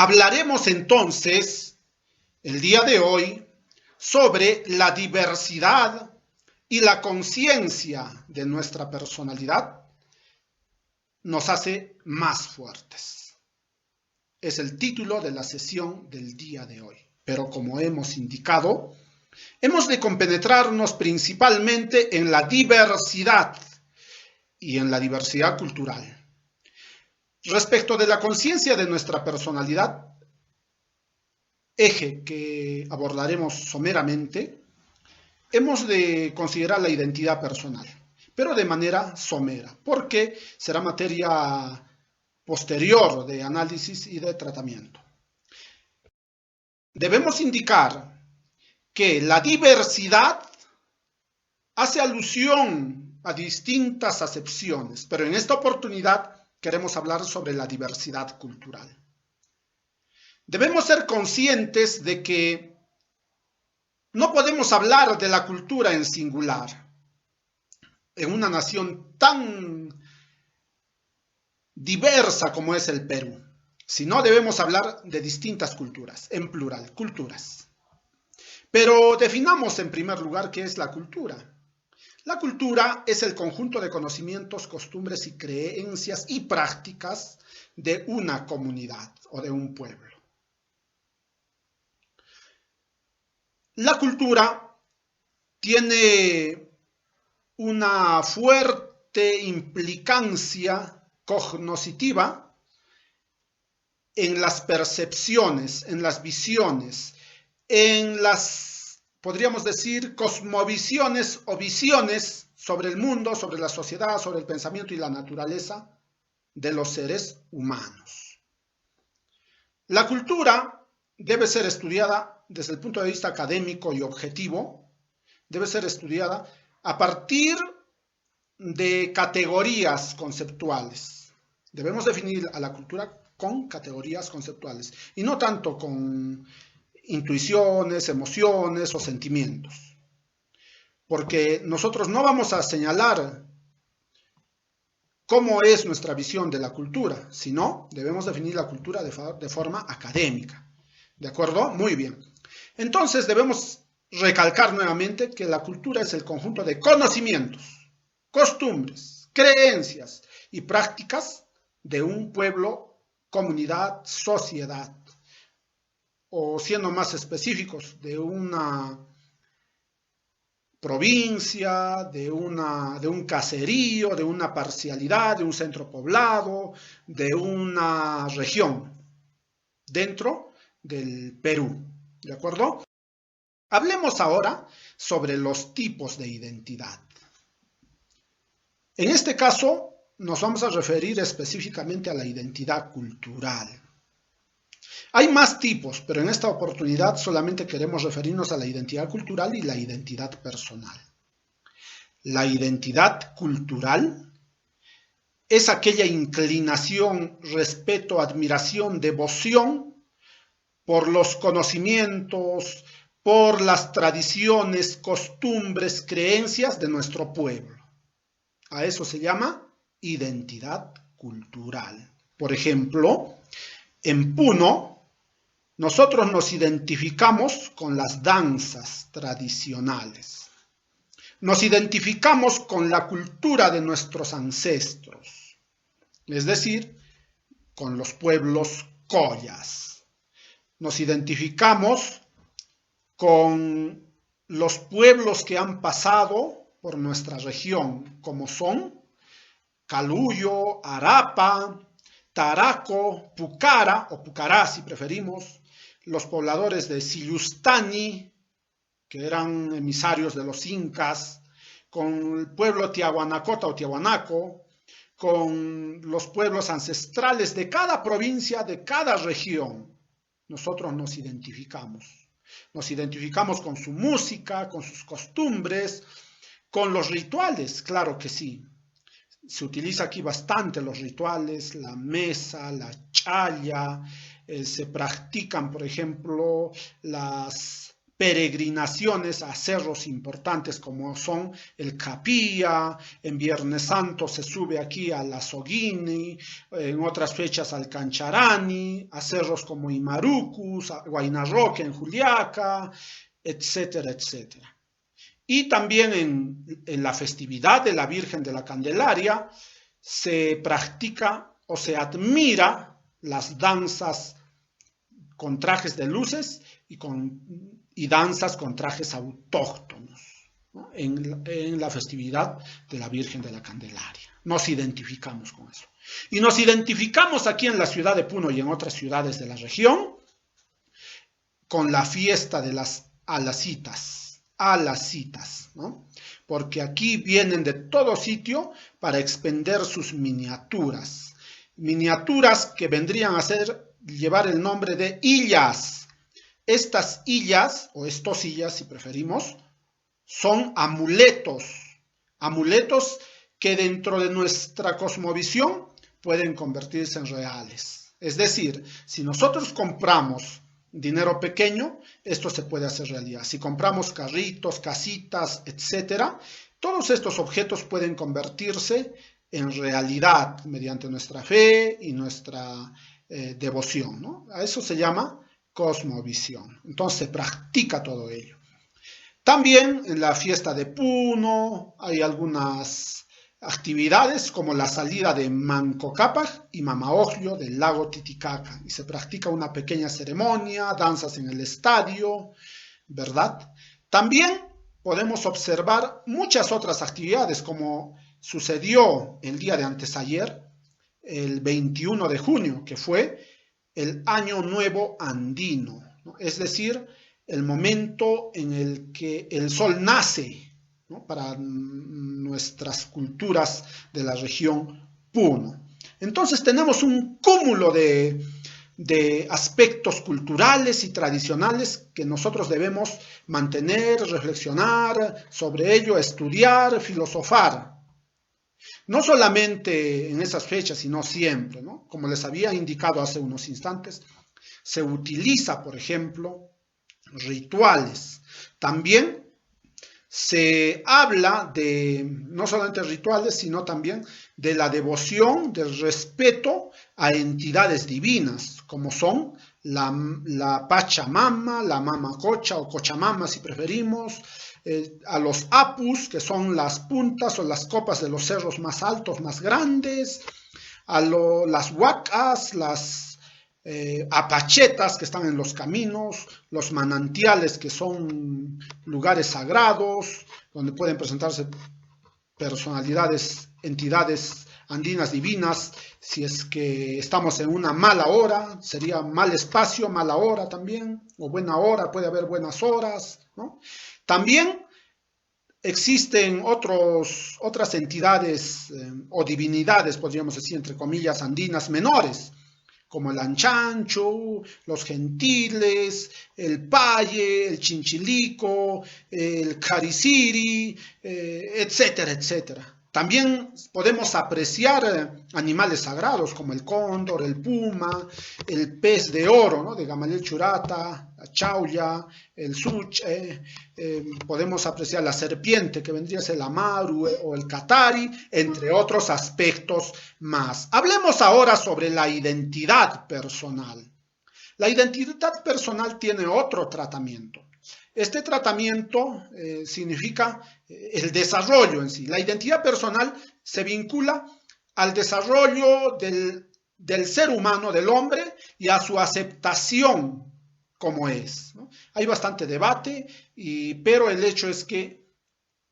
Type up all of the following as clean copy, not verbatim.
Hablaremos entonces, el día de hoy, sobre la diversidad y la conciencia de nuestra personalidad nos hace más fuertes. Es el título de la sesión del día de hoy. Pero como hemos indicado, hemos de compenetrarnos principalmente en la diversidad y en la diversidad cultural. Respecto de la conciencia de nuestra personalidad, eje que abordaremos someramente, hemos de considerar la identidad personal, pero de manera somera, porque será materia posterior de análisis y de tratamiento. Debemos indicar que la diversidad hace alusión a distintas acepciones, pero en esta oportunidad queremos hablar sobre la diversidad cultural. Debemos ser conscientes de que no podemos hablar de la cultura en singular en una nación tan diversa como es el Perú, sino debemos hablar de distintas culturas, en plural, culturas. Pero definamos en primer lugar qué es la cultura. La cultura es el conjunto de conocimientos, costumbres y creencias y prácticas de una comunidad o de un pueblo. La cultura tiene una fuerte implicancia cognoscitiva en las percepciones, en las visiones, en las, podríamos decir, cosmovisiones o visiones sobre el mundo, sobre la sociedad, sobre el pensamiento y la naturaleza de los seres humanos. La cultura debe ser estudiada desde el punto de vista académico y objetivo, debe ser estudiada a partir de categorías conceptuales. Debemos definir a la cultura con categorías conceptuales y no tanto con intuiciones, emociones o sentimientos. Porque nosotros no vamos a señalar cómo es nuestra visión de la cultura, sino debemos definir la cultura de forma académica. ¿De acuerdo? Muy bien. Entonces debemos recalcar nuevamente que la cultura es el conjunto de conocimientos, costumbres, creencias y prácticas de un pueblo, comunidad, sociedad, o siendo más específicos, de una provincia, de un caserío, de una parcialidad, de un centro poblado, de una región dentro del Perú. ¿De acuerdo? Hablemos ahora sobre los tipos de identidad. En este caso, nos vamos a referir específicamente a la identidad cultural. Hay más tipos, pero en esta oportunidad solamente queremos referirnos a la identidad cultural y la identidad personal. La identidad cultural es aquella inclinación, respeto, admiración, devoción por los conocimientos, por las tradiciones, costumbres, creencias de nuestro pueblo. A eso se llama identidad cultural. Por ejemplo, en Puno, nosotros nos identificamos con las danzas tradicionales. Nos identificamos con la cultura de nuestros ancestros, es decir, con los pueblos collas. Nos identificamos con los pueblos que han pasado por nuestra región, como son Caluyo, Arapa, Taraco, Pucara, o Pucará si preferimos, los pobladores de Sillustani, que eran emisarios de los incas, con el pueblo Tiahuanacota o Tiahuanaco, con los pueblos ancestrales de cada provincia, de cada región. Nosotros nos identificamos. Nos identificamos con su música, con sus costumbres, con los rituales, claro que sí. Se utiliza aquí bastante los rituales, la mesa, la chaya, se practican, por ejemplo, las peregrinaciones a cerros importantes como son el Capilla, en Viernes Santo se sube aquí a la Soguini, en otras fechas al Cancharani, a cerros como Imarucus, a Huayna Roque en Juliaca, etcétera, etcétera. Y también en la festividad de la Virgen de la Candelaria se practica o se admira las danzas con trajes de luces y danzas con trajes autóctonos, ¿no? en la festividad de la Virgen de la Candelaria. Nos identificamos con eso. Y nos identificamos aquí en la ciudad de Puno y en otras ciudades de la región con la fiesta de las alacitas, ¿no? Porque aquí vienen de todo sitio para expender sus miniaturas. Miniaturas que vendrían a llevar el nombre de illas. Estas illas, o estos illas si preferimos, son amuletos. Amuletos que dentro de nuestra cosmovisión pueden convertirse en reales. Es decir, si nosotros compramos dinero pequeño, esto se puede hacer realidad. Si compramos carritos, casitas, etcétera, todos estos objetos pueden convertirse en realidad mediante nuestra fe y nuestra devoción, ¿no? A eso se llama cosmovisión. Entonces se practica todo ello. También en la fiesta de Puno hay algunas actividades como la salida de Manco Cápac y Mamaojlio del lago Titicaca y se practica una pequeña ceremonia, danzas en el estadio, ¿verdad? También podemos observar muchas otras actividades como sucedió el día de antesayer, el 21 de junio, que fue el Año Nuevo Andino, ¿no? Es decir, el momento en el que el sol nace, ¿no? Para nuestras culturas de la región Puno. Entonces tenemos un cúmulo de aspectos culturales y tradicionales que nosotros debemos mantener, reflexionar sobre ello, estudiar, filosofar. No solamente en esas fechas, sino siempre, ¿no? Como les había indicado hace unos instantes, se utiliza, por ejemplo, rituales. También se habla de no solamente rituales, sino también de la devoción, del respeto a entidades divinas, como son la Pachamama, la Mamacocha o Cochamama si preferimos, a los apus, que son las puntas o las copas de los cerros más altos, más grandes, a las huacas, las apachetas que están en los caminos, los manantiales que son lugares sagrados, donde pueden presentarse personalidades, entidades andinas divinas. Si es que estamos en una mala hora, sería mal espacio, mala hora también, o buena hora, puede haber buenas horas, ¿no? También existen otras entidades o divinidades, podríamos decir, entre comillas, andinas menores, como el Anchancho, los Gentiles, el Paye, el Chinchilico, el Cariciri, etcétera, etcétera. También podemos apreciar animales sagrados como el cóndor, el puma, el pez de oro, ¿no? De Gamaliel Churata, la chauya, el suche, podemos apreciar la serpiente que vendría a ser el amaru o el catari, entre otros aspectos más. Hablemos ahora sobre la identidad personal. La identidad personal tiene otro tratamiento. Este tratamiento significa el desarrollo en sí. La identidad personal se vincula al desarrollo del ser humano, del hombre, y a su aceptación como es, ¿no? Hay bastante debate, pero el hecho es que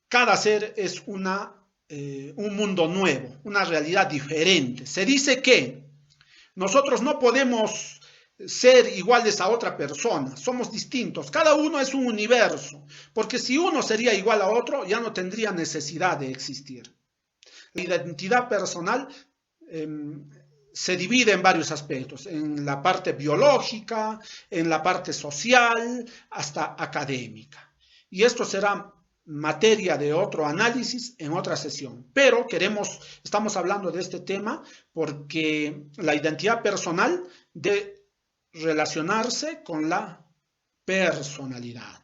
cada ser es un mundo nuevo, una realidad diferente. Se dice que nosotros no podemos ser iguales a otra persona, somos distintos, cada uno es un universo, porque si uno sería igual a otro, ya no tendría necesidad de existir. La identidad personal se divide en varios aspectos, en la parte biológica, en la parte social, hasta académica. Y esto será materia de otro análisis en otra sesión, pero estamos hablando de este tema porque la identidad personal debe relacionarse con la personalidad.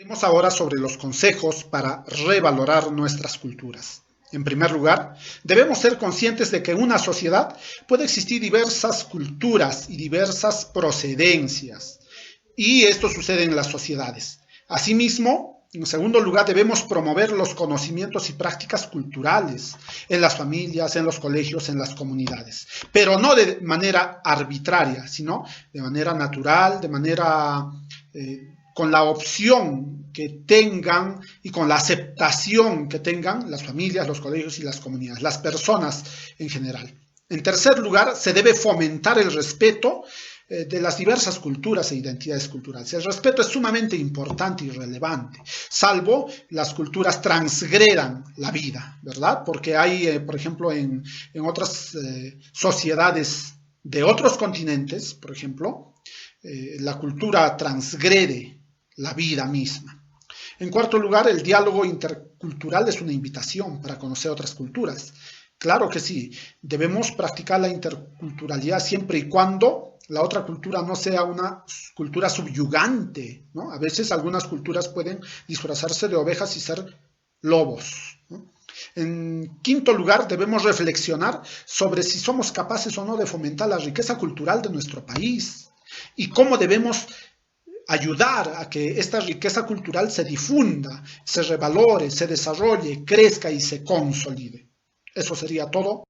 Hablemos ahora sobre los consejos para revalorar nuestras culturas. En primer lugar, debemos ser conscientes de que en una sociedad puede existir diversas culturas y diversas procedencias, y esto sucede en las sociedades. Asimismo, en segundo lugar, debemos promover los conocimientos y prácticas culturales en las familias, en los colegios, en las comunidades, pero no de manera arbitraria, sino de manera natural, de manera con la opción que tengan y con la aceptación que tengan las familias, los colegios y las comunidades, las personas en general. En tercer lugar, se debe fomentar el respeto de las diversas culturas e identidades culturales. El respeto es sumamente importante y relevante, salvo las culturas transgredan la vida, ¿verdad? Porque hay, por ejemplo, en otras sociedades de otros continentes, por ejemplo, la cultura transgrede la vida misma. En cuarto lugar, el diálogo intercultural es una invitación para conocer otras culturas. Claro que sí, debemos practicar la interculturalidad siempre y cuando la otra cultura no sea una cultura subyugante, ¿no? A veces algunas culturas pueden disfrazarse de ovejas y ser lobos, ¿no? En quinto lugar, debemos reflexionar sobre si somos capaces o no de fomentar la riqueza cultural de nuestro país y cómo debemos ayudar a que esta riqueza cultural se difunda, se revalore, se desarrolle, crezca y se consolide. Eso sería todo.